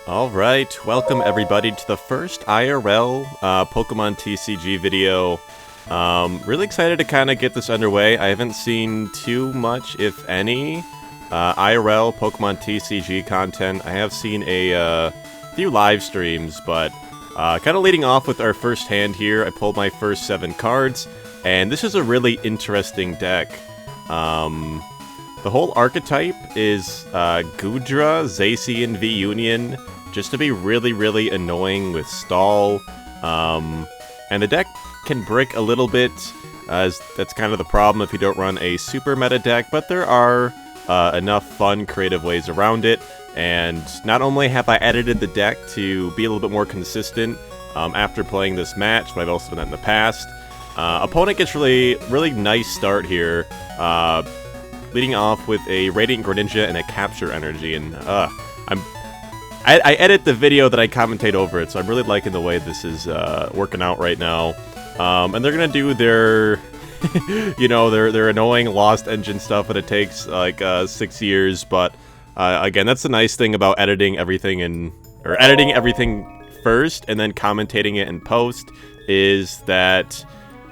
Alright, welcome everybody to the first IRL Pokemon TCG video. Really excited to kind of get this underway. I haven't seen too much, if any, IRL Pokemon TCG content. I have seen a few live streams, but kind of leading off with our first hand here, I pulled my first 7 cards, and this is a really interesting deck. The whole archetype is Goodra, Hisuian, V-Union, just to be really annoying with stall. And the deck can brick a little bit, as that's kind of the problem if you don't run a super meta deck, but there are enough fun, creative ways around it. And not only have I edited the deck to be a little bit more consistent after playing this match, but I've also done that in the past. Opponent gets really nice start here, leading off with a Radiant Greninja and a Capture Energy, and I edit the video that I commentate over it, so I'm really liking the way this is working out right now. And they're gonna do their, you know, their annoying Lost Engine stuff, and it takes like 6 years. But again, that's the nice thing about editing everything editing everything first and then commentating it in post, is that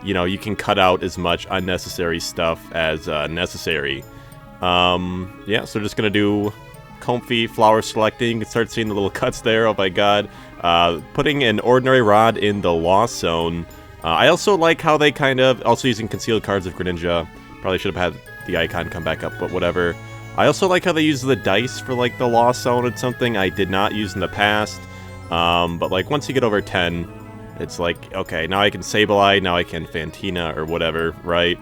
you can cut out as much unnecessary stuff as necessary. Yeah, so just gonna do comfy flower selecting. You can start seeing the little cuts there. Oh my god. Putting an Ordinary Rod in the Lost Zone. I also like how they kind of, also using concealed cards of Greninja. Probably should have had the icon come back up, but whatever. I also like how they use the dice for like the Lost Zone. It's something I did not use in the past. But like once you get over 10, it's like, okay, now I can Sableye, now I can Fantina or whatever, right?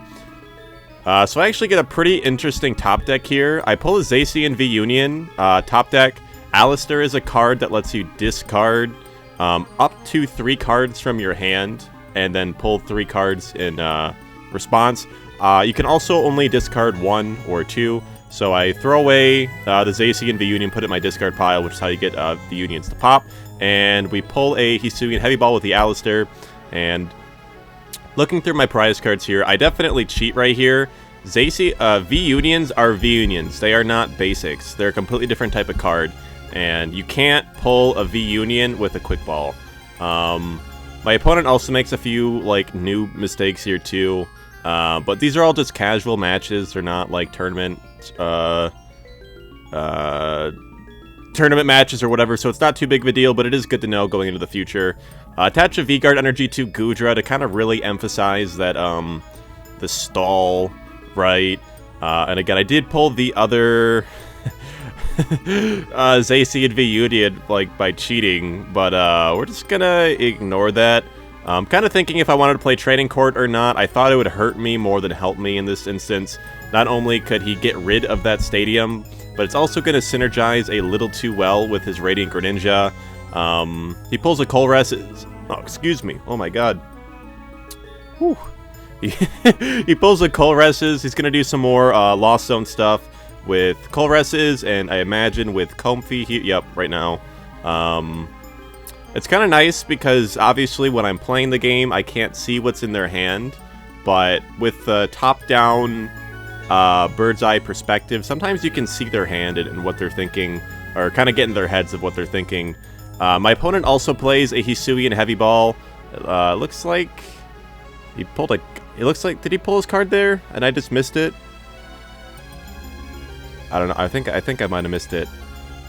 So I actually get a pretty interesting top deck here. I pull a Hisuian V-Union top deck. Alistair is a card that lets you discard up to 3 cards from your hand, and then pull 3 cards in response. You can also only discard 1 or 2. So I throw away the Hisuian V-Union, put it in my discard pile, which is how you get V-Unions to pop. And we pull a Hisuian Heavy Ball with the Alistair. And looking through my prize cards here, I definitely cheat right here. V-Unions are V-Unions. They are not basics. They're a completely different type of card. And you can't pull a V-Union with a Quick Ball. My opponent also makes a few like new mistakes here too. But these are all just casual matches. They're not like tournament matches or whatever, so it's not too big of a deal, but it is good to know going into the future. Attach a V-Guard energy to Goodra to kind of really emphasize that the stall, right? And again, I did pull the other Hisuian V-Union like by cheating, but we're just gonna ignore that. I'm kind of thinking if I wanted to play Training Court or not. I thought it would hurt me more than help me in this instance. Not only could he get rid of that stadium, but it's also going to synergize a little too well with his Radiant Greninja. He pulls a Colress's. Oh, excuse me. Oh my god. Whew. He pulls a Colress's. He's going to do some more Lost Zone stuff with Colress's, and I imagine with Comfy. Yep, right now. It's kind of nice because obviously when I'm playing the game, I can't see what's in their hand. But with the top-down bird's eye perspective, sometimes you can see their hand and what they're thinking, or kind of get in their heads of what they're thinking. My opponent also plays a Hisuian Heavy Ball. Looks like he pulled a. It looks like, did he pull his card there and I just missed it? I don't know. I think I might have missed it.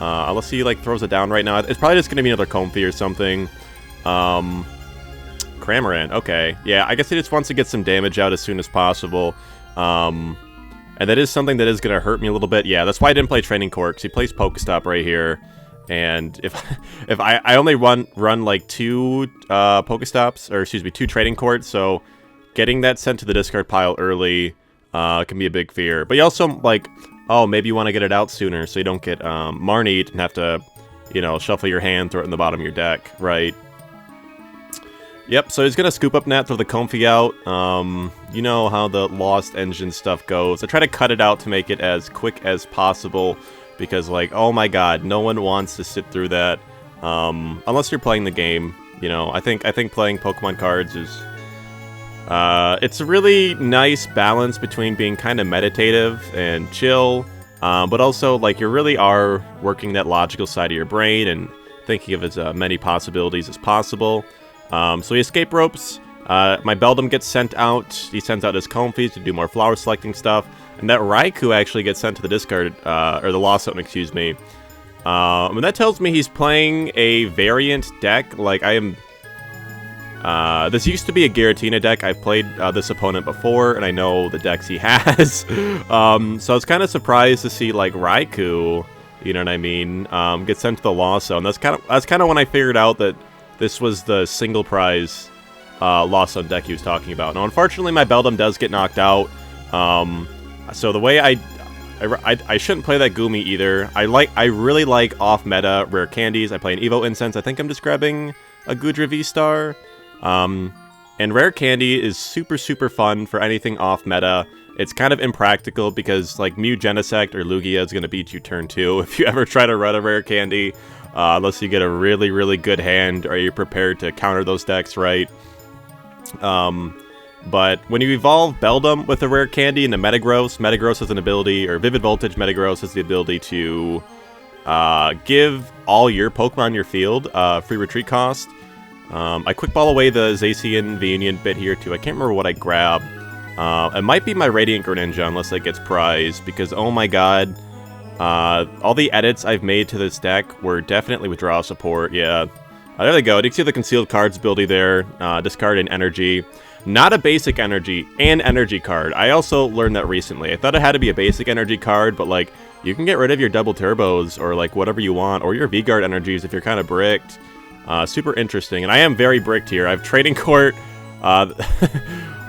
Unless he like throws it down right now. It's probably just gonna be another Comfy or something. Cramorant. Okay. Yeah. I guess he just wants to get some damage out as soon as possible. And that is something that is going to hurt me a little bit. Yeah, that's why I didn't play Training Court, because he plays Pokestop right here. And if I only run like 2 Pokestops, or excuse me, 2 Training Courts, so getting that sent to the discard pile early can be a big fear. But you also, like, oh, maybe you want to get it out sooner so you don't get Marnied and have to, shuffle your hand, throw it in the bottom of your deck, right? Yep, so he's going to scoop up Nat, throw the Comfy out. You know how the Lost Engine stuff goes. I try to cut it out to make it as quick as possible, because, like, oh my god, no one wants to sit through that. Unless you're playing the game, I think playing Pokemon cards is... it's a really nice balance between being kind of meditative and chill, but also, like, you really are working that logical side of your brain and thinking of as many possibilities as possible. So he escape ropes. My Beldum gets sent out. He sends out his Comfeys to do more flower selecting stuff. And that Raikou actually gets sent to the discard, or the Lost Zone, excuse me. And that tells me he's playing a variant deck. Like, I am... this used to be a Giratina deck. I've played this opponent before, and I know the decks he has. So I was kind of surprised to see, like, Raikou, you know what I mean, get sent to the Lost Zone. That's kind of when I figured out that this was the single prize Lost Zone deck he was talking about. Now, unfortunately, my Beldum does get knocked out. So the way I shouldn't play that Gumi either. I really like off-meta rare candies. I play an Evo Incense. I think I'm just grabbing a Goodra V-Star. And rare candy is super, super fun for anything off-meta. It's kind of impractical because, like, Mew Genesect or Lugia is going to beat you turn 2 if you ever try to run a rare candy. Unless you get a really, really good hand or you're prepared to counter those decks right. But when you evolve Beldum with a rare candy into Metagross, Metagross has an ability, or Vivid Voltage Metagross has the ability to give all your Pokemon in your field free retreat cost. I quick ball away the Zacian V-Union bit here too. I can't remember what I grabbed. It might be my Radiant Greninja unless it gets prized, because oh my god, all the edits I've made to this deck were definitely withdrawal support. Yeah, there they go. You can see the concealed cards ability there. Discard an energy. Not a basic energy, an energy card. I also learned that recently. I thought it had to be a basic energy card, but like, you can get rid of your double turbos or like whatever you want, or your V-Guard energies if you're kind of bricked. Super interesting, and I am very bricked here. I have Trading Court,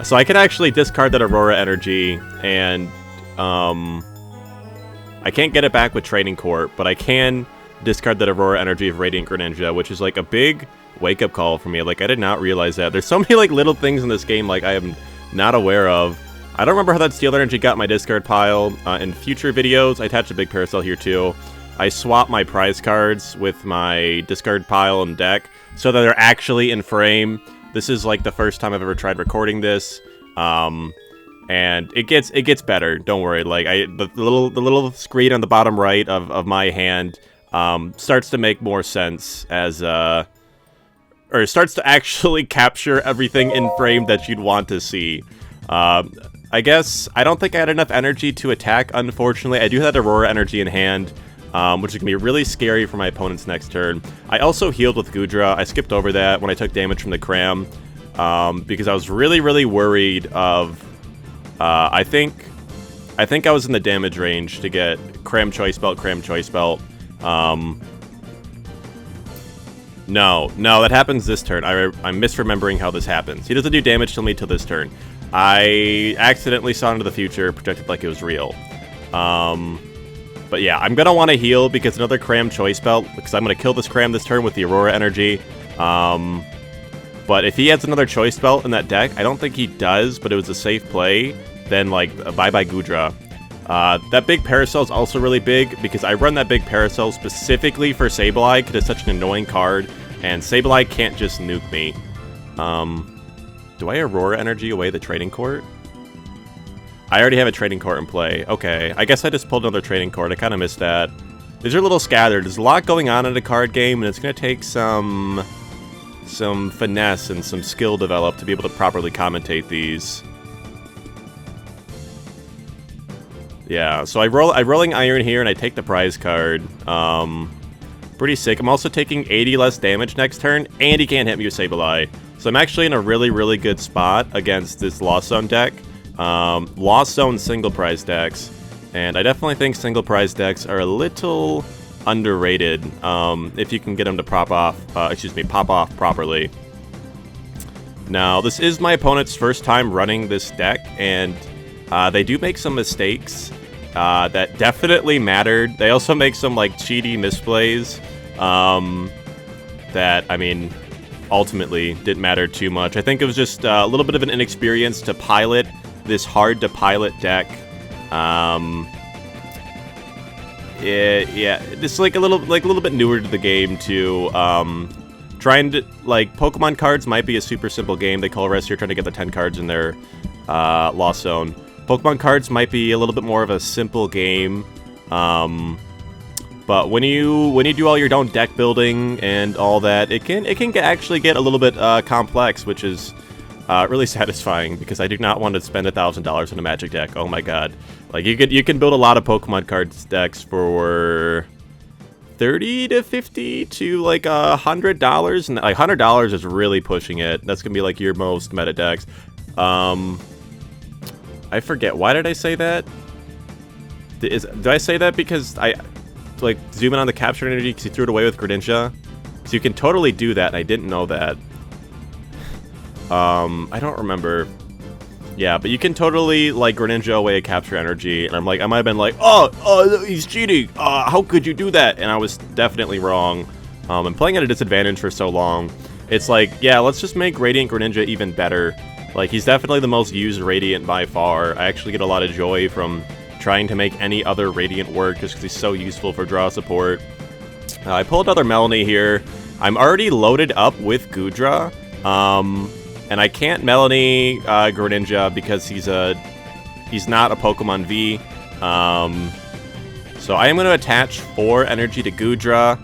so I can actually discard that Aurora energy, and I can't get it back with Trading Court, but I can discard that Aurora energy of Radiant Greninja, which is like a big wake-up call for me. Like, I did not realize that. There's so many like little things in this game like I am not aware of. I don't remember how that Steel Energy got my discard pile. In future videos, I attached a big Parasol here too. I swap my prize cards with my discard pile and deck so that they're actually in frame. This is like the first time I've ever tried recording this, and it gets better. Don't worry. Like the little screen on the bottom right of my hand starts to make more sense as or starts to actually capture everything in frame that you'd want to see. I guess I don't think I had enough energy to attack. Unfortunately, I do have that Aurora energy in hand. Which is going to be really scary for my opponent's next turn. I also healed with Goodra. I skipped over that when I took damage from the Cram, because I was really, really worried of... I think I was in the damage range to get Cram Choice Belt, Cram Choice Belt. No, that happens this turn. I'm misremembering how this happens. He doesn't do damage to me till this turn. I accidentally saw into the future, projected like it was real. But yeah, I'm going to want to heal because another Cram Choice Belt, because I'm going to kill this Cram this turn with the Aurora energy. But if he has another Choice Belt in that deck, I don't think he does, but it was a safe play, then like, bye-bye Goodra. That big Parasol is also really big because I run that big Parasol specifically for Sableye because it's such an annoying card, and Sableye can't just nuke me. Do I Aurora energy away the Trading Court? I already have a Trading Court in play. Okay, I guess I just pulled another Trading Court. I kind of missed that. These are a little scattered. There's a lot going on in a card game, and it's going to take some finesse and some skill developed to be able to properly commentate these. Yeah, so I Rolling Iron here, and I take the prize card. Pretty sick. I'm also taking 80 less damage next turn, and he can't hit me with Sableye. So I'm actually in a really, really good spot against this Lost Zone deck. Lost Zone single prize decks, and I definitely think single prize decks are a little underrated if you can get them to pop off properly. Now, this is my opponent's first time running this deck, and they do make some mistakes that definitely mattered. They also make some like cheaty misplays that, I mean, ultimately didn't matter too much. I think it was just a little bit of an inexperience to pilot this hard-to-pilot deck. Yeah, it's like a little bit newer to the game too. Trying to, like, Pokemon cards might be a super simple game. They call rest here trying to get the 10 cards in their Lost Zone. Pokemon cards might be a little bit more of a simple game. But when you do all your own deck building and all that, it can actually get a little bit complex, which is really satisfying because I do not want to spend $1,000 on a Magic deck. Oh my god! Like you can build a lot of Pokemon cards decks for $30 to $50 to like $100, and like $100 is really pushing it. That's gonna be like your most meta decks. I forget, why did I say that? Did I say that because I like zoom in on the captured energy because he threw it away with Greninja? So you can totally do that, and I didn't know that. I don't remember. Yeah, but you can totally like Greninja away a capture energy, and I might have been like, oh, he's cheating. How could you do that? And I was definitely wrong. I'm playing at a disadvantage for so long. It's like, yeah, let's just make Radiant Greninja even better. Like, he's definitely the most used Radiant by far. I actually get a lot of joy from trying to make any other Radiant work just because he's so useful for draw support. I pulled another Melanie here. I'm already loaded up with Goodra. And I can't Melanie Greninja because he's not a Pokemon V. So I am going to attach 4 energy to Goodra,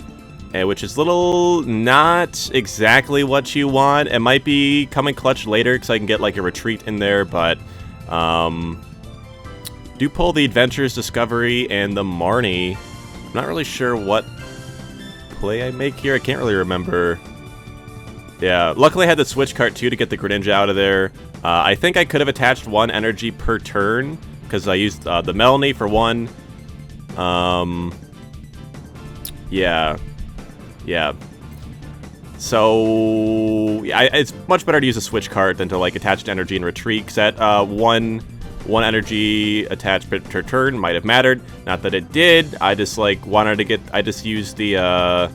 which is not exactly what you want. It might be coming clutch later because I can get like a retreat in there, but do pull the Adventures Discovery and the Marnie. I'm not really sure what play I make here. I can't really remember. Yeah, luckily I had the switch cart too to get the Greninja out of there. I think I could have attached 1 energy per turn because I used the Melanie for 1. Yeah. So yeah, it's much better to use a switch cart than to like attach to energy and retreat. Because that one energy attached per turn might have mattered. Not that it did. I just like wanted to get. I just used the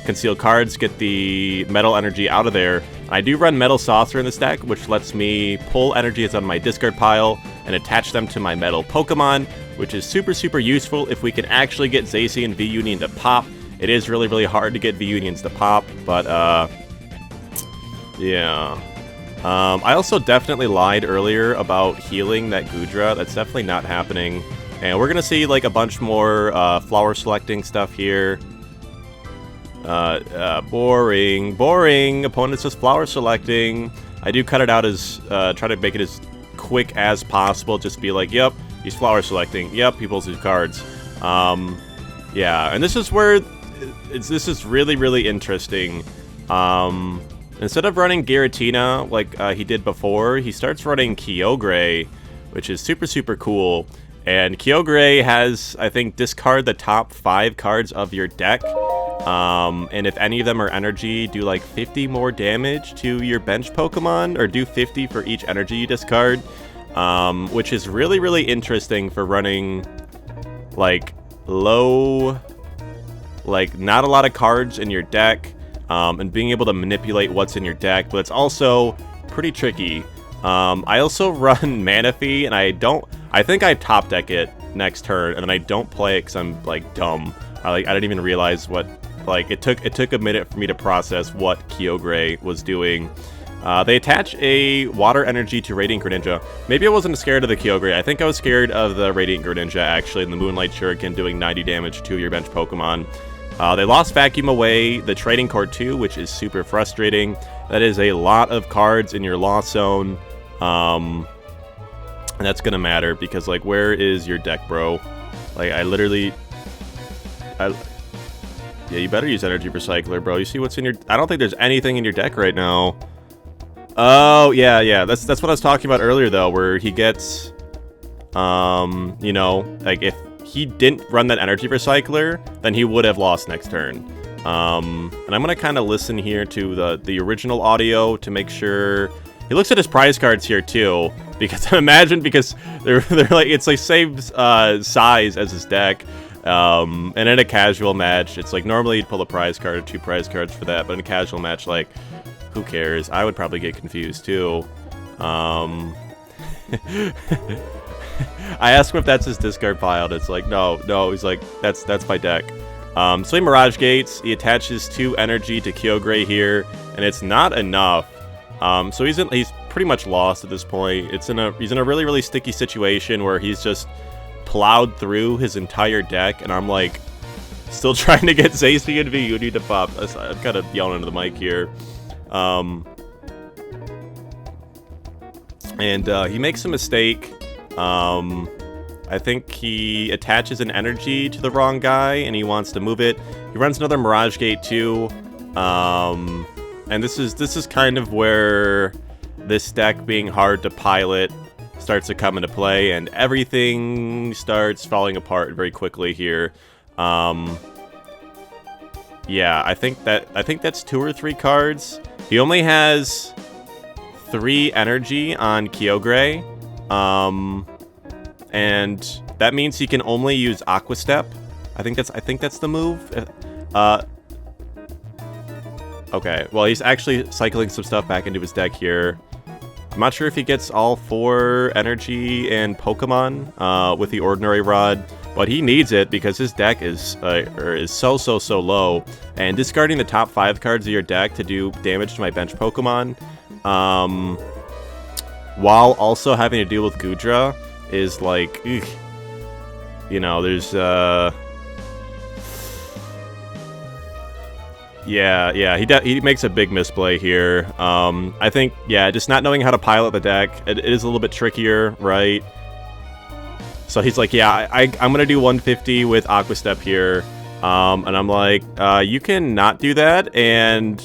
concealed cards, get the metal energy out of there. I do run Metal Saucer in this deck, which lets me pull energies out of my discard pile and attach them to my metal Pokemon, which is super useful if we can actually get Zacian V-Union to pop. It is really hard to get V-Unions to pop, but yeah. I also definitely lied earlier about healing that Goodra. That's definitely not happening. And we're gonna see like a bunch more flower selecting stuff here. Boring. Opponent's just flower selecting. I do cut it out as, try to make it as quick as possible. Just be like, yep, he's flower selecting. Yep, he pulls his cards. Yeah, and this is where, this is really interesting. Instead of running Giratina like he did before, he starts running Kyogre, which is super cool. And Kyogre has, I think, discard the top 5 cards of your deck. And if any of them are energy, do like 50 more damage to your bench Pokemon, or do 50 for each energy you discard, which is really interesting for running like low, like not a lot of cards in your deck, and being able to manipulate what's in your deck, but it's also pretty tricky. I also run Manaphy, and I think I top deck it next turn, and then I don't play it because I'm like dumb. I didn't even realize what, like, it took a minute for me to process what Kyogre was doing. They attach a water energy to Radiant Greninja. Maybe I wasn't scared of the Kyogre. I think I was scared of the Radiant Greninja, actually, and the Moonlight Shuriken doing 90 damage to your bench Pokemon. They lost Vacuum away, the Trading Card too, which is super frustrating. That is a lot of cards in your loss zone. And that's gonna matter because, like, where is your deck, bro? Like, yeah, you better use Energy Recycler, bro. You see what's in your... I don't think there's anything in your deck right now. Oh, yeah. That's what I was talking about earlier, though, where he gets... you know, like, if he didn't run that Energy Recycler, then he would have lost next turn. And I'm gonna kind of listen here to the original audio to make sure... He looks at his prize cards here, too, because imagine, because they're like, it's like same size as his deck. And in a casual match, it's like normally you'd pull a prize card or 2 prize cards for that, but in a casual match, like, who cares? I would probably get confused too. I ask him if that's his discard pile, and it's like, no, he's like, that's my deck. So he Mirage Gates, he attaches 2 energy to Kyogre here, and it's not enough. So he's pretty much lost at this point. He's in a really sticky situation where he's just plowed through his entire deck, and I'm like, Still trying to get Zacian v Uni to pop. I'm kind of yelling into the mic here. And he makes a mistake. I think he attaches an energy to the wrong guy, and he wants to move it. He runs another Mirage Gate too. And this is kind of where this deck being hard to pilot starts to come into play, and everything starts falling apart very quickly here. Yeah, I think that's 2 or 3 cards. He only has 3 energy on Kyogre, and that means he can only use Aqua Step. I think that's the move. Okay, well, he's actually cycling some stuff back into his deck here. I'm not sure if he gets all 4 energy and Pokemon with the Ordinary Rod, but he needs it because his deck is so low. And discarding the top 5 cards of your deck to do damage to my bench Pokemon, while also having to deal with Goodra, is like, ugh. You know, there's Yeah, he makes a big misplay here. I think, yeah, just not knowing how to pilot the deck, it is a little bit trickier, right? So he's like, yeah, I'm gonna do 150 with Aqua Step here, and I'm like, you can not do that, and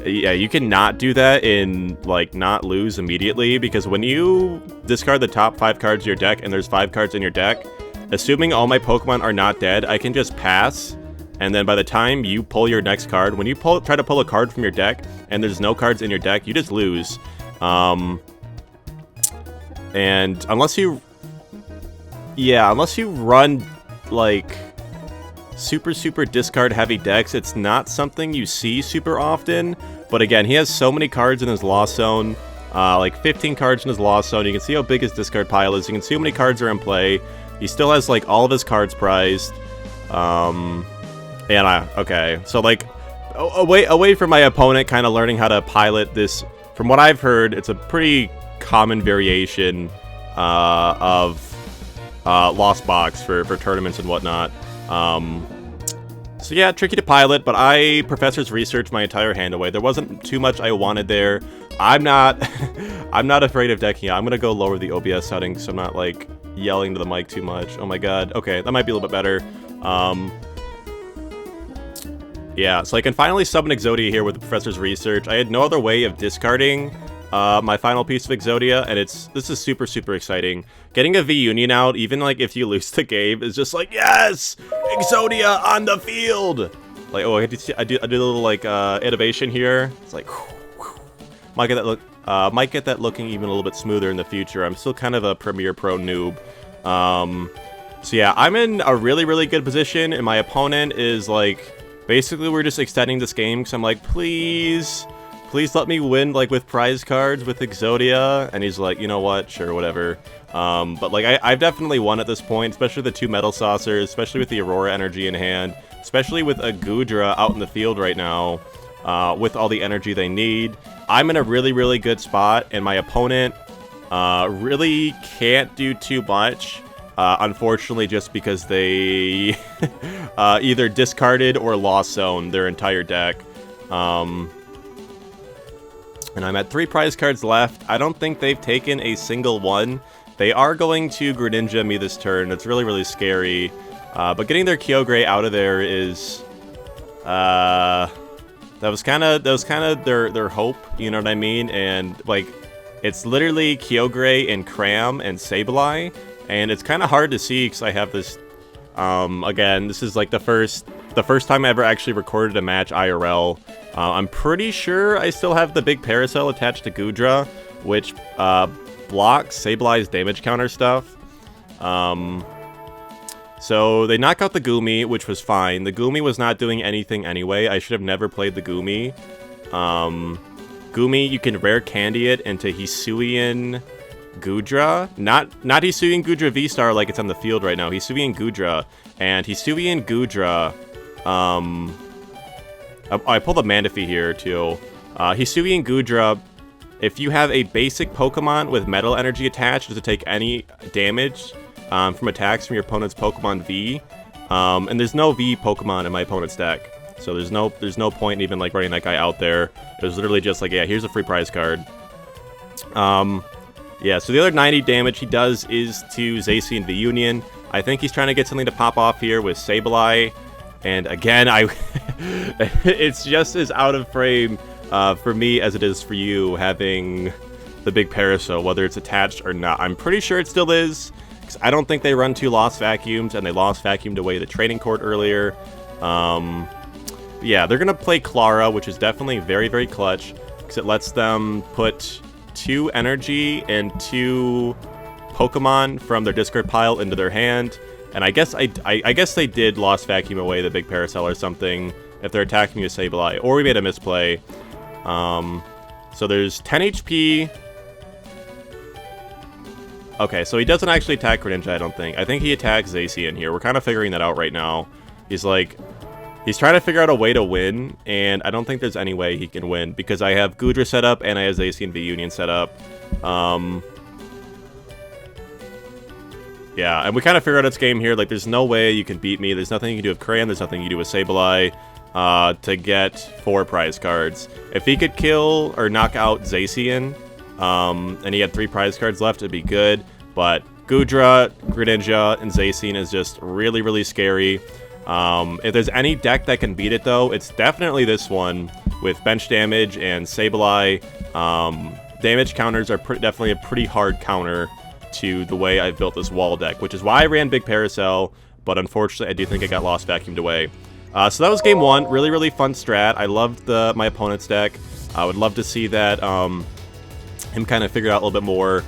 yeah, you can not do that and like not lose immediately, because when you discard the top 5 cards of your deck and there's 5 cards in your deck, assuming all my Pokemon are not dead, I can just pass. And then by the time you pull your next card, when you try to pull a card from your deck and there's no cards in your deck, you just lose. And unless you run like super discard heavy decks, it's not something you see super often. But again, he has so many cards in his Lost Zone, like 15 cards in his Lost Zone. You can see how big his discard pile is. You can see how many cards are in play. He still has like all of his cards prized. Okay, so like away from my opponent kind of learning how to pilot this. From what I've heard, it's a pretty common variation of Lost Box for tournaments and whatnot. So yeah, tricky to pilot, but I Professor's researched my entire hand away. There wasn't too much I wanted there. I'm not afraid of decking out. I'm gonna go lower the OBS settings so I'm not like yelling to the mic too much. Oh my god. Okay, that might be a little bit better. Yeah, so I can finally summon Exodia here with the Professor's research. I had no other way of discarding my final piece of Exodia, and this is super exciting. Getting a V-Union out, even like if you lose the game, is just like, yes! Exodia on the field! Like, oh, I do a little like innovation here. It's like, might get that looking even a little bit smoother in the future. I'm still kind of a Premier Pro noob. So yeah, I'm in a really good position, and my opponent is like, basically we're just extending this game because I'm like, please let me win like with prize cards with Exodia, and he's like, you know what, sure, whatever. But like I've definitely won at this point, especially with the 2 Metal Saucers, especially with the Aurora energy in hand, especially with a Goodra out in the field right now, with all the energy they need. I'm in a really good spot, and my opponent really can't do too much, unfortunately, just because they either discarded or lost zone their entire deck. And I'm at 3 prize cards left. I don't think they've taken a single one. They are going to Greninja me this turn. It's really scary. But getting their Kyogre out of there is that was kind of their hope, you know what I mean? And like, it's literally Kyogre and Cram and Sableye, and it's kind of hard to see because I have this. Again, this is like the first time I ever actually recorded a match IRL. I'm pretty sure I still have the big Parasol attached to Goodra, which blocks Sableye's damage counter stuff. So they knock out the Goomy, which was fine. The Goomy was not doing anything anyway. I should have never played the Goomy. Goomy, you can rare candy it into Hisuian Goodra. Not Hisuian Goodra V-Star like it's on the field right now. Hisuian Goodra. And Hisuian Goodra... I pulled a Manaphy here, too. Hisuian Goodra, if you have a basic Pokemon with Metal Energy attached to take any damage, from attacks from your opponent's Pokemon V. And there's no V Pokemon in my opponent's deck, so there's no point in even like running that guy out there. It was literally just like, yeah, here's a free prize card. Yeah, so the other 90 damage he does is to Zacian V-Union. I think he's trying to get something to pop off here with Sableye. And again, it's just as out of frame for me as it is for you having the big Parasol, whether it's attached or not. I'm pretty sure it still is, because I don't think they run 2 Lost Vacuums, and they Lost Vacuumed away the Training Court earlier. Yeah, they're going to play Clara, which is definitely very, very clutch, because it lets them put 2 energy and 2 Pokemon from their discard pile into their hand. And I guess I guess they did Lost Vacuum away the big Parasol or something if they're attacking with Sableye, or we made a misplay. So there's 10 HP. Okay, so he doesn't actually attack Greninja, I don't think. I think he attacks Zacian here. We're kind of figuring that out right now. He's trying to figure out a way to win, and I don't think there's any way he can win, because I have Goodra set up, and I have Zacian V-Union set up. Yeah, and we kind of figured out its game here. Like, there's no way you can beat me. There's nothing you can do with Crayon. There's nothing you can do with Sableye to get 4 prize cards. If he could kill or knock out Zacian, and he had 3 prize cards left, it'd be good. But Goodra, Greninja, and Zacian is just really, really scary. If there's any deck that can beat it, though, it's definitely this one with bench damage and Sableye. Damage counters are definitely a pretty hard counter to the way I've built this wall deck, which is why I ran Big Parasol, but unfortunately I do think I got Lost Vacuumed away. So that was game 1. Really, really fun strat. I loved my opponent's deck. I would love to see that him kind of figure out a little bit more,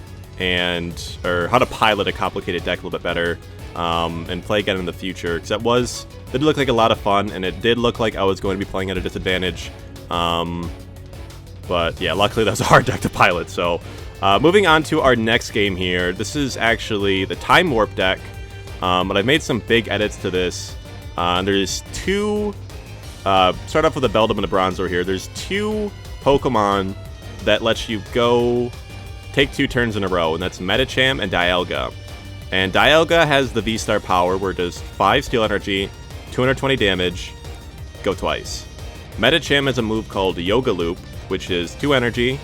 or how to pilot a complicated deck a little bit better, and play again in the future, because that did look like a lot of fun, and it did look like I was going to be playing at a disadvantage. But yeah, luckily that was a hard deck to pilot. So moving on to our next game here. This is actually the Time Warp deck, but I've made some big edits to this. There's 2, start off with a Beldum and a Bronzor here. There's 2 Pokemon that lets you go take 2 turns in a row, and that's Medicham and Dialga. And Dialga has the V-Star power, where it does 5 Steel Energy, 220 damage, go twice. Medicham has a move called Yoga Loop, which is 2 energy.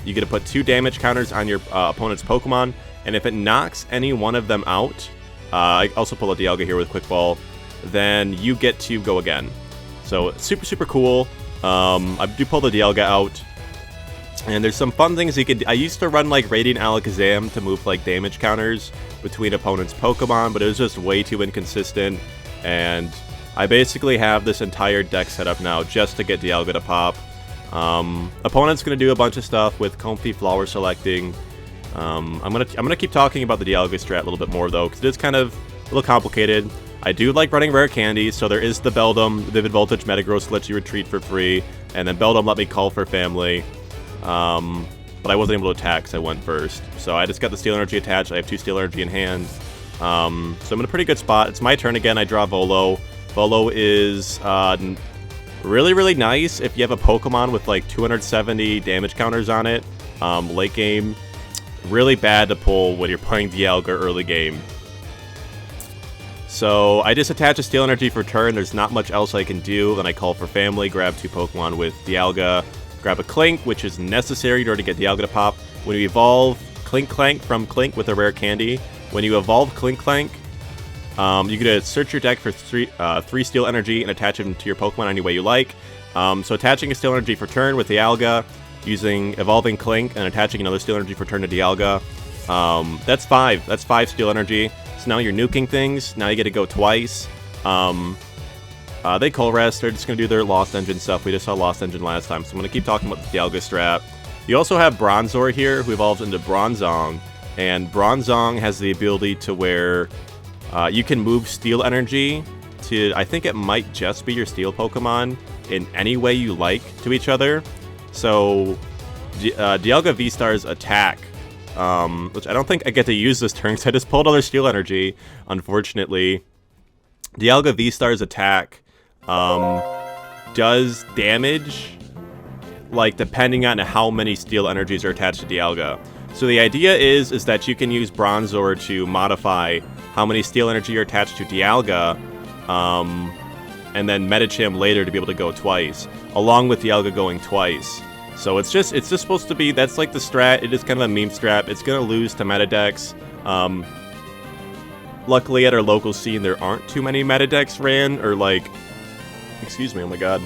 You get to put 2 damage counters on your opponent's Pokemon, and if it knocks any one of them out, I also pull a Dialga here with Quick Ball, then you get to go again. So super, super cool. I do pull the Dialga out, and there's some fun things you could do. I used to run like Radiant Alakazam to move like damage counters between opponents' Pokemon, but it was just way too inconsistent, and I basically have this entire deck set up now just to get Dialga to pop. Opponent's gonna do a bunch of stuff with Comfy Flower Selecting. I'm gonna keep talking about the Dialga strat a little bit more though, because it is kind of a little complicated. I do like running rare candies, so there is the Beldum, Vivid Voltage Metagross lets you retreat for free, and then Beldum let me call for family. But I wasn't able to attack because I went first. So I just got the Steel Energy attached. I have 2 Steel Energy in hand. So I'm in a pretty good spot. It's my turn again. I draw Volo. Volo is really, really nice if you have a Pokemon with like 270 damage counters on it. Late game, really bad to pull when you're playing Dialga early game. So I just attach a Steel Energy for turn. There's not much else I can do. Then I call for family, grab 2 Pokemon with Dialga, grab a Clink, which is necessary in order to get Dialga to pop. When you evolve Clink Clank from Clink with a rare candy, when you evolve Clink Clank, you get to search your deck for 3 Steel Energy and attach them to your Pokemon any way you like. So attaching a Steel Energy for turn with Dialga, using Evolving Clink, and attaching another Steel Energy for turn to Dialga. That's 5. That's 5 Steel Energy. So now you're nuking things. Now you get to go twice. They Cold Rest. They're just going to do their Lost Engine stuff. We just saw Lost Engine last time, so I'm going to keep talking about the Dialga strat. You also have Bronzor here, who evolves into Bronzong. And Bronzong has the ability to where you can move Steel Energy to, I think it might just be your Steel Pokemon, in any way you like to each other. So Dialga V-Star's attack, which I don't think I get to use this turn because I just pulled all their Steel Energy, unfortunately. Dialga V-Star's attack does damage, like, depending on how many Steel Energies are attached to Dialga. So the idea is that you can use Bronzor to modify how many steel energy are attached to Dialga, and then Medicham later to be able to go twice, along with Dialga going twice. So it's just supposed to be, that's like the strat. It is kind of a meme strat. It's gonna lose to meta decks. Luckily at our local scene there aren't too many meta decks ran, or like, excuse me, oh my god,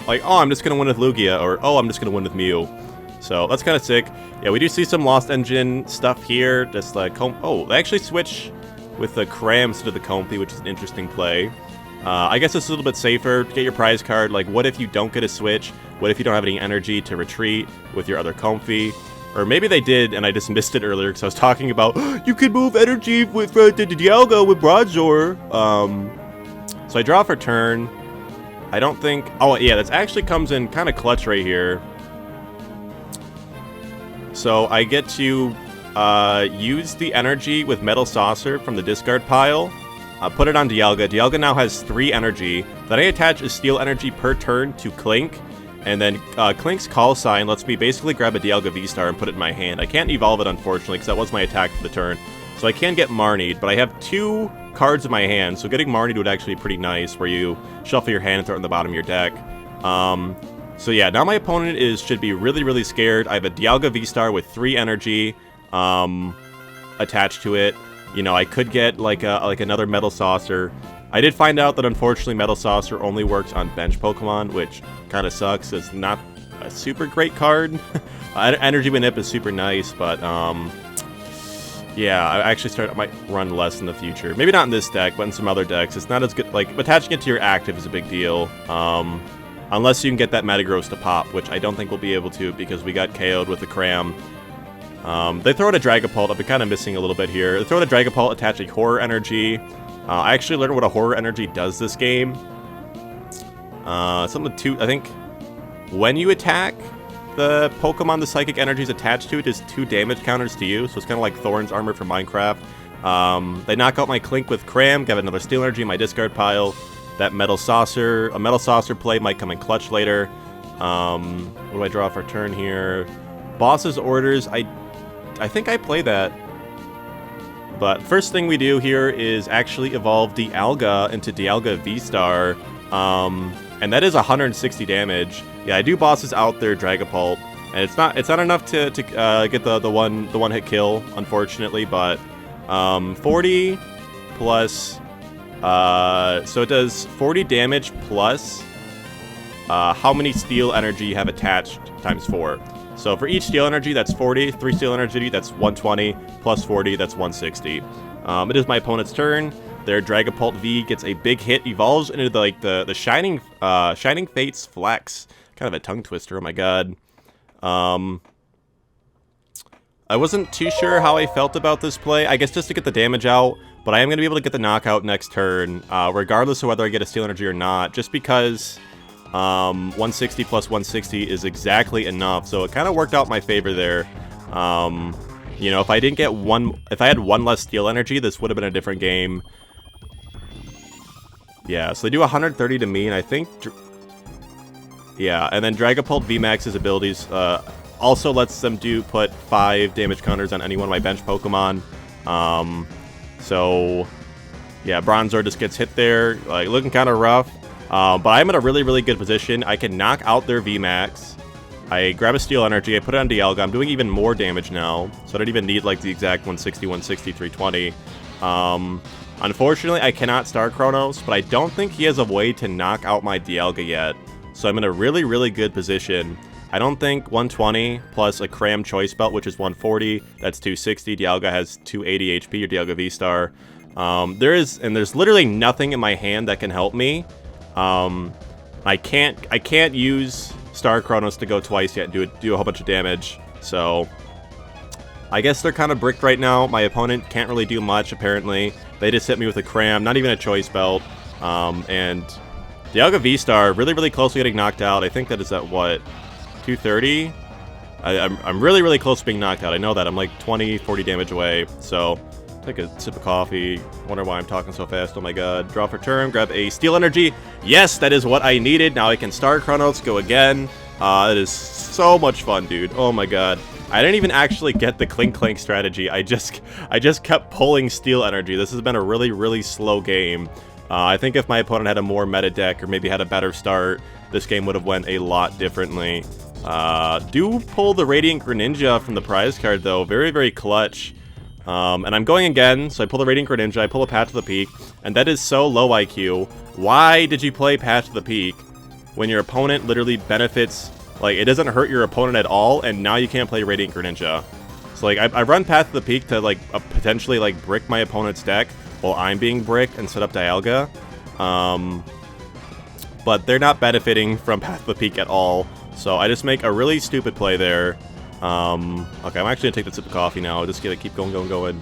like, oh, I'm just gonna win with Lugia, or oh, I'm just gonna win with Mew. So that's kind of sick. Yeah, we do see some Lost Engine stuff here. Just like, oh, they actually switch with the Crams to the Comfey, which is an interesting play. I guess it's a little bit safer to get your prize card. Like, what if you don't get a switch? What if you don't have any energy to retreat with your other Comfey? Or maybe they did, and I just missed it earlier because I was talking about you can move energy with Dialga with Bronzor. So I draw for turn. I don't think. Oh yeah, that actually comes in kind of clutch right here. So I get to use the energy with Metal Saucer from the discard pile. Put it on Dialga. Dialga now has 3 energy. Then I attach a steel energy per turn to Clink. And then Clink's call sign lets me basically grab a Dialga V-Star and put it in my hand. I can't evolve it, unfortunately, because that was my attack for the turn. So I can get Marnied, but I have 2 cards in my hand, so getting Marnied would actually be pretty nice, where you shuffle your hand and throw it in the bottom of your deck. So yeah, now my opponent should be really, really scared. I have a Dialga V-Star with 3 energy attached to it. You know, I could get like another Metal Saucer. I did find out that unfortunately Metal Saucer only works on bench Pokemon, which kind of sucks. It's not a super great card. Energy Manip is super nice, but yeah, I might run less in the future. Maybe not in this deck, but in some other decks. It's not as good. Like, attaching it to your active is a big deal. Unless you can get that Metagross to pop, which I don't think we'll be able to because we got KO'd with the Cram. They throw out a Dragapult. I've been kind of missing a little bit here. They throw out a Dragapult, attach a Horror Energy. I actually learned what a Horror Energy does this game. Something to, I think, when you attack the Pokemon the Psychic Energy is attached to, it does 2 damage counters to you, so it's kind of like Thorn's Armor from Minecraft. They knock out my Clink with Cram, get another Steel Energy in my discard pile. That Metal Saucer, a Metal Saucer play might come in clutch later. What do I draw for turn here? Boss's Orders, I think I play that. But first thing we do here is actually evolve Dialga into Dialga V-Star. And that is 160 damage. Yeah, I do bosses out there, Dragapult. And it's not enough to get the one hit kill, unfortunately, but 40 plus so it does 40 damage plus how many steel energy you have attached times 4. So for each steel energy, that's 40. 3 steel energy, that's 120. Plus 40, that's 160. It is my opponent's turn. Their Dragapult V gets a big hit, evolves into the Shining Fates Flex. Kind of a tongue twister, oh my god. I wasn't too sure how I felt about this play. I guess just to get the damage out, but I am going to be able to get the knockout next turn, regardless of whether I get a steel energy or not, just because 160 plus 160 is exactly enough, so it kind of worked out in my favor there. You know, if I didn't get if I had 1 less steel energy, this would have been a different game. Yeah, so they do 130 to me, and I think, yeah, and then Dragapult VMAX's abilities also lets them put 5 damage counters on any one of my bench Pokemon. So yeah, Bronzor just gets hit there, like looking kind of rough. But I'm in a really, really good position. I can knock out their VMAX. I grab a Steel Energy, I put it on Dialga. I'm doing even more damage now, so I don't even need like the exact 160, 160, 320. Unfortunately, I cannot Star Chronos, but I don't think he has a way to knock out my Dialga yet. So I'm in a really, really good position. I don't think 120 plus a Cram Choice Belt, which is 140, that's 260. Dialga has 280 HP, or Dialga V-Star. There's literally nothing in my hand that can help me. I can't use Star Chronos to go twice yet and do a whole bunch of damage. So I guess they're kind of bricked right now. My opponent can't really do much, apparently. They just hit me with a Cram, not even a Choice Belt. And Dialga V-Star, really, really close to getting knocked out. I think that is at, what, 230? I'm really, really close to being knocked out. I know that. I'm like 20, 40 damage away. So take a sip of coffee. Wonder why I'm talking so fast. Oh my god. Draw for turn. Grab a Steel Energy. Yes, that is what I needed. Now I can Star Chronos. Go again. It is so much fun, dude. Oh my god. I didn't even actually get the Clink Clank strategy. I just kept pulling Steel Energy. This has been a really, really slow game. I think if my opponent had a more meta deck or maybe had a better start, this game would have went a lot differently. Do pull the Radiant Greninja from the prize card, though. Very, very clutch. And I'm going again, so I pull the Radiant Greninja, I pull a Path to the Peak, and that is so low IQ. Why did you play Path to the Peak when your opponent literally benefits, like, it doesn't hurt your opponent at all, and now you can't play Radiant Greninja? So, like, I run Path to the Peak to, like, potentially, like, brick my opponent's deck while I'm being bricked and set up Dialga. But they're not benefiting from Path to the Peak at all, so I just make a really stupid play there. Okay, I'm actually gonna take the sip of coffee now. Just gonna keep going.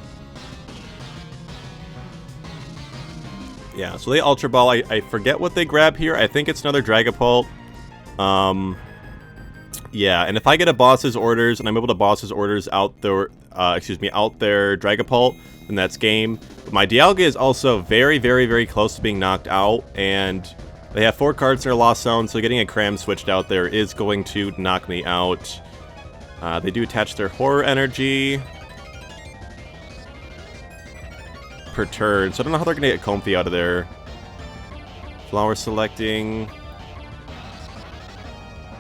Yeah, so they Ultra Ball. I forget what they grab here. I think it's another Dragapult. Yeah, and if I get a boss's orders and I'm able to boss's orders out their, out their Dragapult, then that's game. But my Dialga is also very, very, very close to being knocked out, and they have 4 cards in their Lost Zone, so getting a Cram switched out there is going to knock me out. They do attach their Horror Energy per turn, so I don't know how they're going to get Comfy out of there. Flower selecting.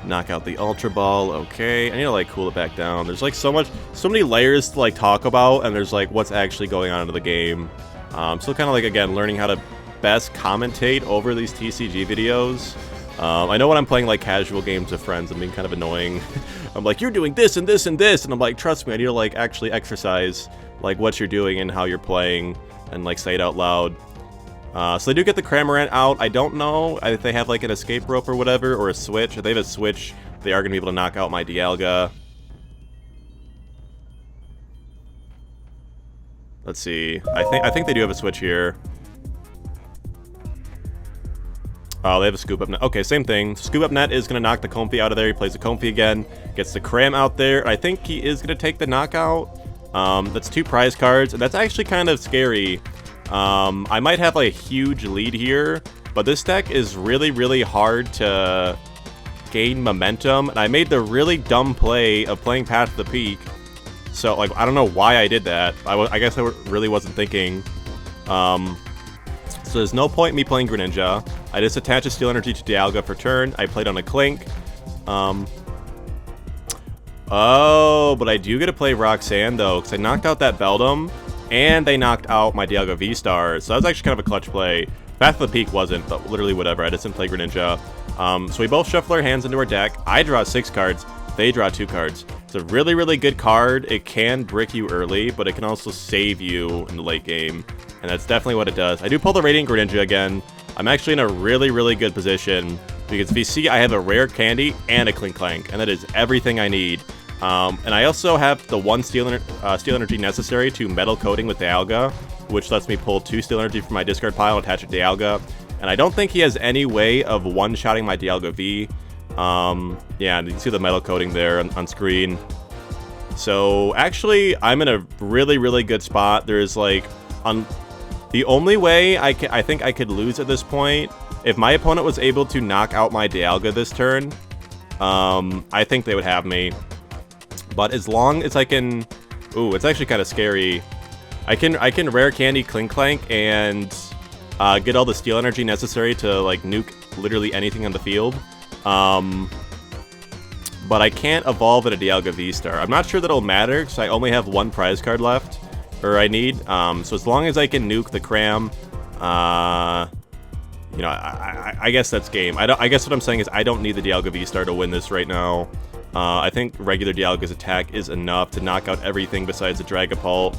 Knock out the Ultra Ball. Okay, I need to, like, cool it back down. There's, like, so many layers to, like, talk about, and there's, like, what's actually going on in the game. So kind of, like, again, learning how to best commentate over these TCG videos. I know when I'm playing, like, casual games with friends, I'm being kind of annoying. I'm like, you're doing this and this and this, and I'm like, trust me, I need to, like, actually exercise, like, what you're doing and how you're playing, and, like, say it out loud. So they do get the Cramorant out. I don't know if they have, like, an escape rope or whatever, or a switch. If they have a switch, they are going to be able to knock out my Dialga. Let's see. I think they do have a switch here. Oh, they have a Scoop Up Net. Okay, same thing. Scoop Up Net is going to knock the Comfy out of there. He plays the Comfy again. Gets the Cram out there. I think he is going to take the knockout. That's 2 prize cards, and that's actually kind of scary. I might have, like, a huge lead here, but this deck is really, really hard to gain momentum, and I made the really dumb play of playing Path to the Peak. So, like, I don't know why I did that. I guess I really wasn't thinking. So there's no point in me playing Greninja. I just attach a Steel Energy to Dialga for turn. I played on a Clink. Oh, but I do get to play Roxanne, though, because I knocked out that Beldum, and they knocked out my Dialga V-Star. So that was actually kind of a clutch play. Path to the Peak wasn't, but literally whatever. I just didn't play Greninja. So we both shuffle our hands into our deck. I draw 6 cards. They draw 2 cards. It's a really, really good card. It can brick you early, but it can also save you in the late game. And that's definitely what it does. I do pull the Radiant Greninja again. I'm actually in a really, really good position, because if you see, I have a rare candy and a Clink Clank, and that is everything I need. And I also have the 1 Steel Energy necessary to Metal Coating with Dialga, which lets me pull 2 Steel Energy from my discard pile and attach it to Dialga. And I don't think he has any way of one-shotting my Dialga V. Yeah, you can see the Metal Coating there on screen. So, actually, I'm in a really, really good spot. There's, like, the only way I think I could lose at this point, if my opponent was able to knock out my Dialga this turn, I think they would have me. But as long as I can... Ooh, it's actually kind of scary. I can Rare Candy Clink Clank and get all the Steel Energy necessary to, like, nuke literally anything on the field. But I can't evolve at a Dialga V-Star. I'm not sure that'll matter, because I only have 1 prize card left. Or I need. So as long as I can nuke the Cram, you know, I guess that's game. I guess what I'm saying is I don't need the Dialga V-Star to win this right now. I think regular Dialga's attack is enough to knock out everything besides the Dragapult.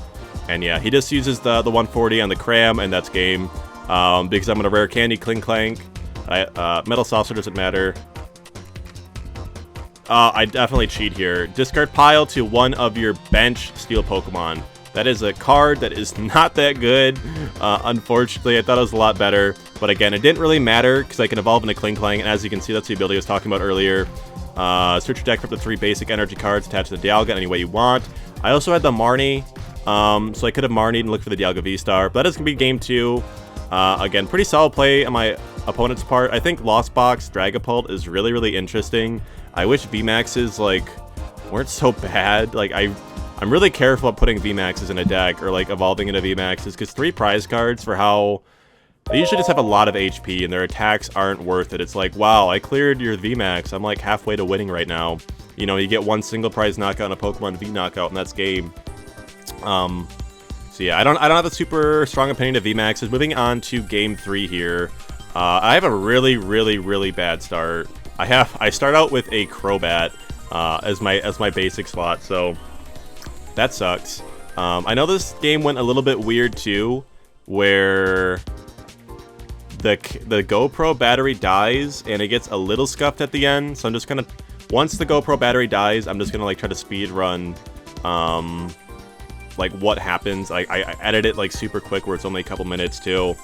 And yeah, he just uses the 140 on the Cram, and that's game. Because I'm going to Rare Candy Clink Clank. Metal Saucer doesn't matter. I definitely cheat here. Discard pile to one of your bench Steel Pokemon. That is a card that is not that good. Unfortunately, I thought it was a lot better. But again, it didn't really matter because I can evolve into Clink Clank. And as you can see, that's the ability I was talking about earlier. Search your deck for up to 3 basic energy cards attached to the Dialga any way you want. I also had the Marnie. So I could have Marnied and looked for the Dialga V-Star. But that is going to be game 2. Again, pretty solid play on my opponent's part. I think Lost Box Dragapult is really, really interesting. I wish VMAX's, like, weren't so bad. Like, I'm really careful about putting VMAXs in a deck, or like evolving into VMAXs, because 3 prize cards for how they usually just have a lot of HP and their attacks aren't worth it. It's like, wow, I cleared your VMAX. I'm like halfway to winning right now. You know, you get 1 single prize knockout and a Pokemon V knockout, and that's game. So yeah, I don't have a super strong opinion of VMAXs. Moving on to game 3 here. I have a really bad start. I start out with a Crobat as my basic slot, so that sucks. I know this game went a little bit weird too, where the GoPro battery dies and it gets a little scuffed at the end. So I'm just gonna, once the GoPro battery dies, I'm just gonna like try to speed run like what happens. I edit it like super quick where it's only a couple minutes too.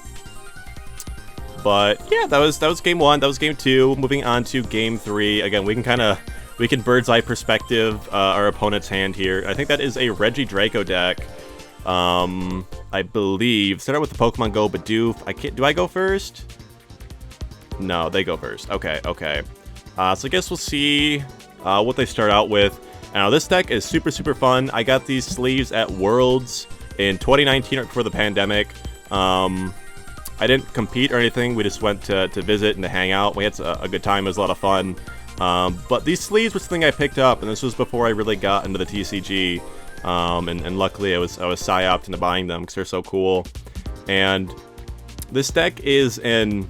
But yeah, that was game 1. That was game 2. Moving on to game 3. Again, we can bird's eye perspective our opponent's hand here. I think that is a Regidrago deck. I believe. Start out with the Pokemon Go Bidoof. Do I go first? No, they go first. Okay. So I guess we'll see what they start out with. Now, this deck is super fun. I got these sleeves at Worlds in 2019, right before the pandemic. I didn't compete or anything. We just went to visit and to hang out. We had a good time. It was a lot of fun. But these sleeves was something I picked up, and this was before I really got into the TCG. And luckily I was psyoped into buying them because they're so cool. And this deck is an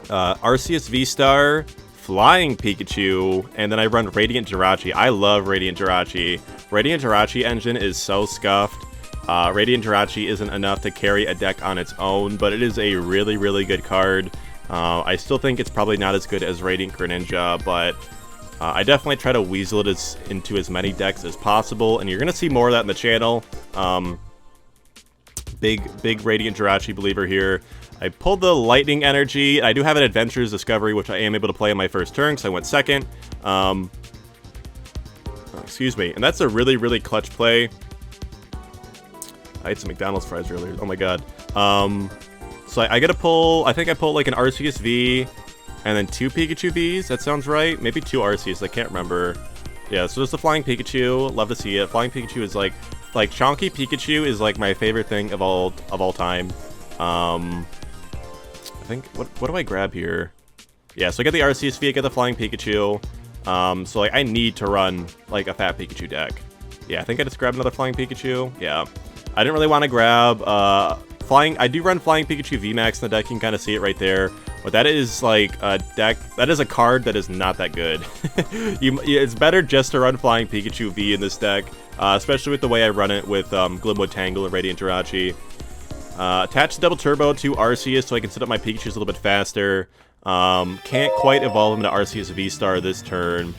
Arceus V-Star, Flying Pikachu, and then I run Radiant Jirachi. I love Radiant Jirachi. Radiant Jirachi engine is so scuffed. Radiant Jirachi isn't enough to carry a deck on its own, but it is a really good card. I still think it's probably not as good as Radiant Greninja, but I definitely try to weasel it into as many decks as possible, and you're going to see more of that in the channel. Big Radiant Jirachi believer here. I pulled the Lightning Energy. I do have an Adventurer's Discovery, which I am able to play on my first turn, because I went second. Excuse me. And that's a really clutch play. I ate some McDonald's fries earlier. Oh my god. So I get to pull, I think I pulled like an Arceus V, and then 2 Pikachu Vs. That sounds right. Maybe 2 Arceus. I can't remember. Yeah, so just the Flying Pikachu. Love to see it. Flying Pikachu is like Chonky Pikachu is like my favorite thing of all time. I think, what do I grab here? Yeah, so I get the Arceus V, I get the Flying Pikachu. So like I need to run like a fat Pikachu deck. Yeah, I think I just grabbed another Flying Pikachu. Yeah. I didn't really want to grab I do run Flying Pikachu VMAX in the deck, you can kind of see it right there. But that is like a deck, that is a card that is not that good. It's better just to run Flying Pikachu V in this deck, especially with the way I run it with Glimwood Tangle and Radiant Jirachi. Attach the Double Turbo to Arceus so I can set up my Pikachus a little bit faster. Can't quite evolve into Arceus V-Star this turn.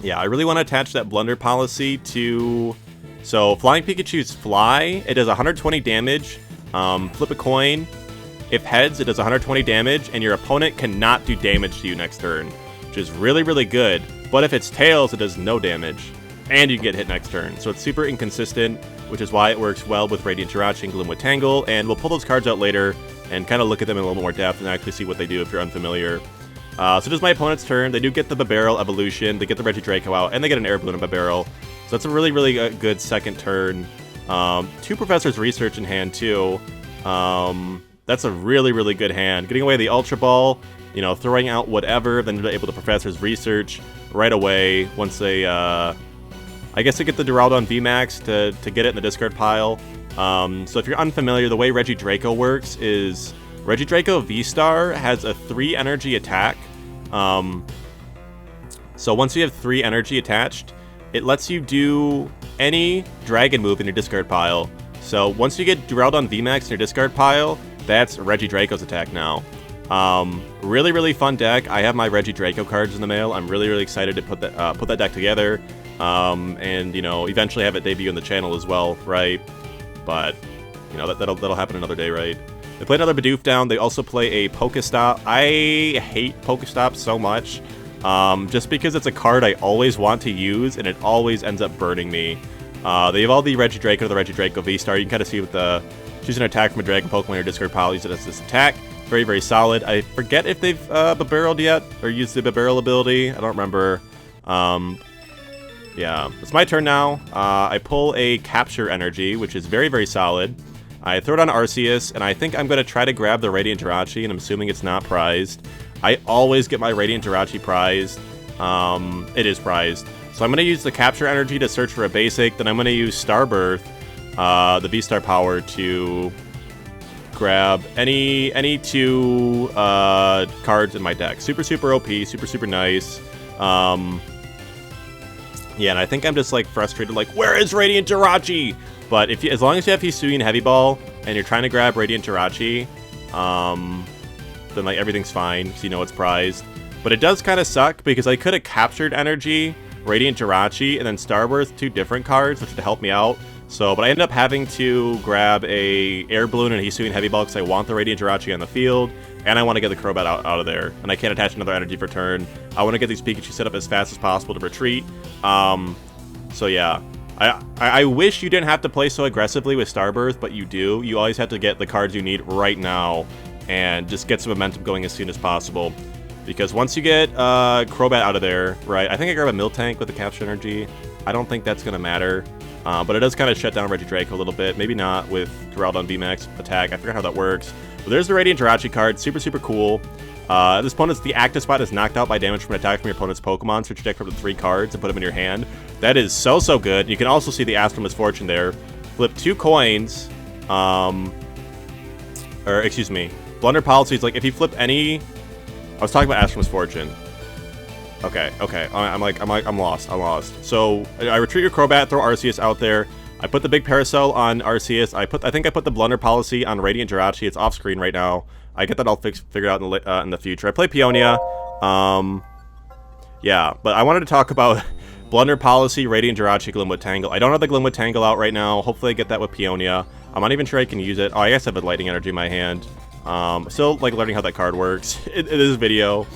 Yeah, I really want to attach that Blunder Policy to... So, Flying Pikachu's Fly, it does 120 damage. Flip a coin. If heads, it does 120 damage, and your opponent cannot do damage to you next turn, which is really good. But if it's tails, it does no damage, and you can get hit next turn. So it's super inconsistent, which is why it works well with Radiant Jirachi and Glimwood Tangle, and we'll pull those cards out later and kind of look at them in a little more depth and actually see what they do if you're unfamiliar. So this is my opponent's turn. They do get the Babarrel evolution, they get the Regidrago out, and they get an Air Balloon and Babarrel. So that's a really good second turn. 2 Professor's Research in hand too. That's a really good hand. Getting away the Ultra Ball, you know, throwing out whatever, then they're able to Professor's Research right away once they, I guess they get the Duraludon VMAX to get it in the discard pile. So if you're unfamiliar, the way Regidrago works is Regidrago V-Star has a 3 energy attack. So once you have 3 energy attached, it lets you do any dragon move in your discard pile. So once you get Duraludon VMAX in your discard pile, that's Regidrago's attack now. Really fun deck. I have my Regidrago cards in the mail. I'm really excited to put that deck together. And you know, eventually have it debut on the channel as well, right? But you know, that'll happen another day, right? They play another Bidoof down. They also play a Pokestop. I hate Pokestop so much, just because it's a card I always want to use, and it always ends up burning me. They evolve the Regidrago to the Regidrago V-Star. You can kind of see with the choose an attack from a Dragon Pokemon or discard pile, use it as this attack. Very solid. I forget if they've Babarreled yet, or used the Babarrel ability. I don't remember. Yeah, it's my turn now. I pull a Capture Energy, which is very, very solid. I throw it on Arceus, and I think I'm going to try to grab the Radiant Jirachi, and I'm assuming it's not prized. I always get my Radiant Jirachi prized. It is prized. So I'm going to use the Capture Energy to search for a basic, then I'm going to use Starbirth, the V-Star power, to grab any two cards in my deck. Super, super OP, super, super nice. Yeah, and I think I'm just, like, frustrated, like, where is Radiant Jirachi? But as long as you have Hisuian Heavy Ball, and you're trying to grab Radiant Jirachi, then, like, everything's fine, so you know it's prized. But it does kind of suck, because I could have captured Energy, Radiant Jirachi, and then Starbirth, 2 different cards, which would help me out. So, but I ended up having to grab a Air Balloon and Hisuian Heavy Ball, because I want the Radiant Jirachi on the field, and I want to get the Crobat out of there, and I can't attach another energy for turn. I want to get these Pikachu set up as fast as possible to retreat. So yeah, I wish you didn't have to play so aggressively with Starbirth, but you do. You always have to get the cards you need right now, and just get some momentum going as soon as possible. Because once you get Crobat out of there, right, I think I grab a Miltank with the Capture Energy. I don't think that's going to matter. But it does kind of shut down Regidrago a little bit. Maybe not with Geraldo VMAX attack. I forget how that works. But there's the Radiant Jirachi card. Super, super cool. This opponent's the active spot is knocked out by damage from an attack from your opponent's Pokemon. Switch your deck from 3 cards and put them in your hand. That is so, so good. You can also see the Astral Misfortune there. Flip 2 coins. Or, excuse me. Blunder Policy is like, if you flip any... I was talking about Astral Misfortune. Okay. I'm lost. So I retreat your Crobat, throw Arceus out there. I put the big Parasol on Arceus. I think I put the Blunder Policy on Radiant Jirachi. It's off screen right now. I get that all figured out in the future. I play Peonia. Yeah, but I wanted to talk about Blunder Policy, Radiant Jirachi, Glimwood Tangle. I don't have the Glimwood Tangle out right now. Hopefully I get that with Peonia. I'm not even sure I can use it. Oh, I guess I have a Lightning Energy in my hand. Still like learning how that card works in this video.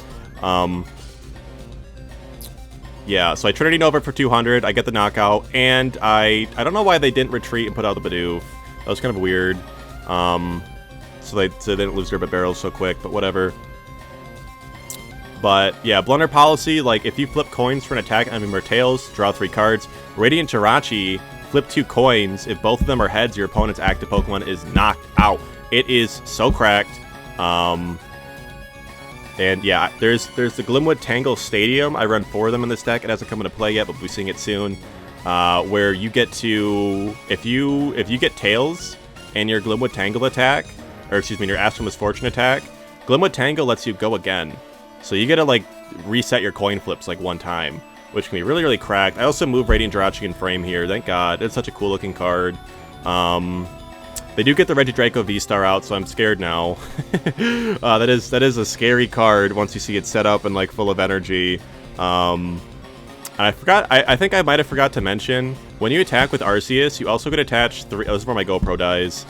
Yeah, so I Trinity Nova for 200, I get the knockout, and I don't know why they didn't retreat and put out the Bidoof. That was kind of weird. So they didn't lose their barrels so quick, but whatever. But yeah, Blunder Policy, like if you flip coins for an attack on Tails, draw 3 cards. Radiant Jirachi, flip 2 coins. If both of them are heads, your opponent's active Pokemon is knocked out. It is so cracked. And yeah, there's the Glimwood Tangle Stadium. I run 4 of them in this deck. It hasn't come into play yet, but we'll be seeing it soon. Where you get to, if you get Tails and your Glimwood Tangle attack, or excuse me, your Astral Misfortune attack, Glimwood Tangle lets you go again. So you get to like reset your coin flips like 1 time, which can be really, really cracked. I also move Radiant Jirachi in frame here. Thank God. It's such a cool looking card. They do get the Regidrago V-Star out, so I'm scared now. That is a scary card once you see it set up and like full of energy. And I forgot, I think I might have forgot to mention, when you attack with Arceus, you also get attached 3, oh, this is where my GoPro dies.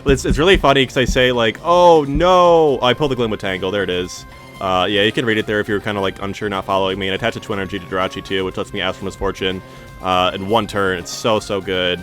It's really funny because I say like, oh no, I pulled the Glimwood Tangle, there it is. Yeah, you can read it there if you're kind of like unsure, not following me. And attach a Twin Energy to Jirachi too, which lets me Astral Misfortune in 1 turn. It's so, so good.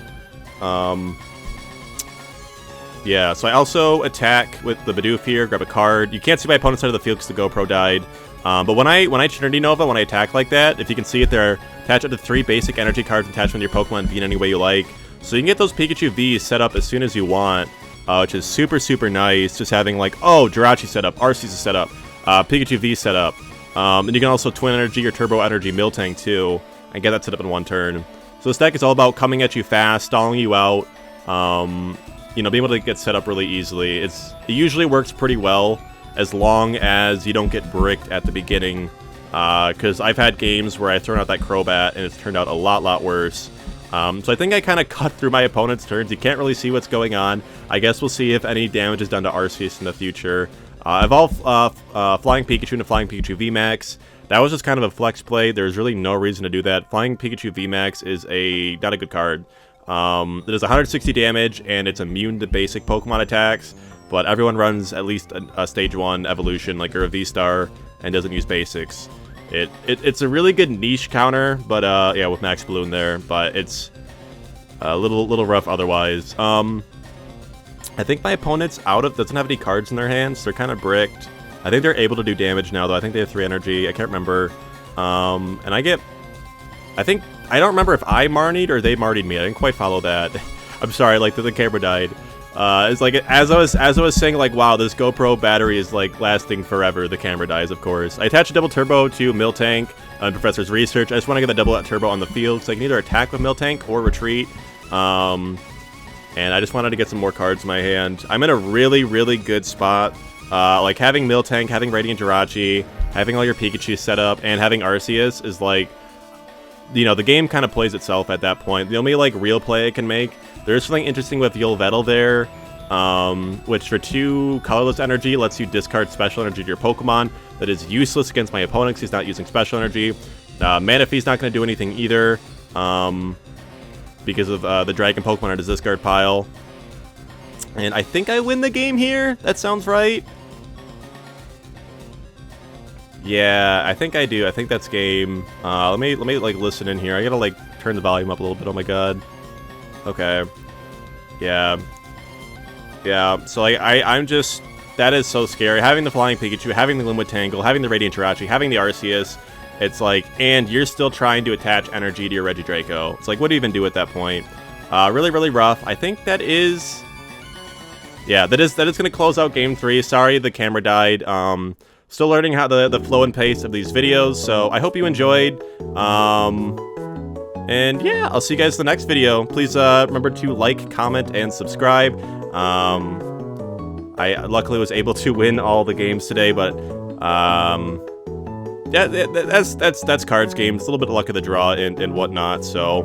Yeah, so I also attack with the Bidoof here, grab a card. You can't see my opponent's side of the field because the GoPro died. But when I Trinity Nova, when I attack like that, if you can see it there, attach up to 3 basic energy cards attached with your Pokemon V in any way you like. So you can get those Pikachu Vs set up as soon as you want, which is super, super nice. Just having like, oh, Jirachi set up, Arceus set up, Pikachu V set up. And you can also Twin Energy or Turbo Energy Miltank too, and get that set up in 1 turn. So this deck is all about coming at you fast, stalling you out, you know, being able to get set up really easily. It usually works pretty well as long as you don't get bricked at the beginning. Because I've had games where I've thrown out that Crobat and it's turned out a lot worse. So I think I kind of cut through my opponent's turns. You can't really see what's going on. I guess we'll see if any damage is done to Arceus in the future. Evolve Flying Pikachu into Flying Pikachu VMAX. That was just kind of a flex play. There's really no reason to do that. Flying Pikachu VMAX is not a good card. It does 160 damage, and it's immune to basic Pokemon attacks, but everyone runs at least a Stage 1 evolution, like a V-Star, and doesn't use basics. It's a really good niche counter, but yeah, with Max Balloon there, but it's a little rough otherwise. I think my opponent's doesn't have any cards in their hands. They're kind of bricked. I think they're able to do damage now, though. I think they have 3 energy. I can't remember. And I get... I don't remember if I Marnied or they Marnied me. I didn't quite follow that. I'm sorry, like, the camera died. It's like, as I was saying, like, wow, this GoPro battery is, like, lasting forever. The camera dies, of course. I attached a double turbo to Miltank on Professor's research. I just want to get the double turbo on the field, so I can either attack with Miltank or retreat. And I just wanted to get some more cards in my hand. I'm in a really, really good spot. Like, having Miltank, having Radiant Jirachi, having all your Pikachu set up, and having Arceus is, like, you know, the game kind of plays itself at that point. The only, like, real play I can make, there's something interesting with Yolvettle there, which for 2 colorless energy lets you discard special energy to your Pokemon. That is useless against my opponent because he's not using special energy. Manaphy's not going to do anything either, because of the Dragon Pokemon on his discard pile. And I think I win the game here. That sounds right. Yeah, I think I do. I think that's game. Let me like listen in here. I gotta like turn the volume up a little bit. Oh my god. Okay. Yeah. Yeah. So like I'm just, that is so scary. Having the Flying Pikachu, having the Limit Tangle, having the Radiant Jirachi, having the Arceus. It's like, and you're still trying to attach energy to your Regidrago. It's like, what do you even do at that point? Really, really rough. I think that is... Yeah, that is going to close out Game 3. Sorry the camera died. Still learning how the flow and pace of these videos, so I hope you enjoyed. And yeah, I'll see you guys in the next video. Please remember to like, comment, and subscribe. I luckily was able to win all the games today, but... yeah, that's cards games. A little bit of luck of the draw and whatnot. So,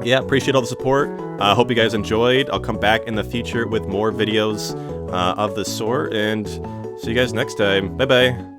yeah, appreciate all the support. Hope you guys enjoyed. I'll come back in the future with more videos of this sort, and see you guys next time. Bye bye.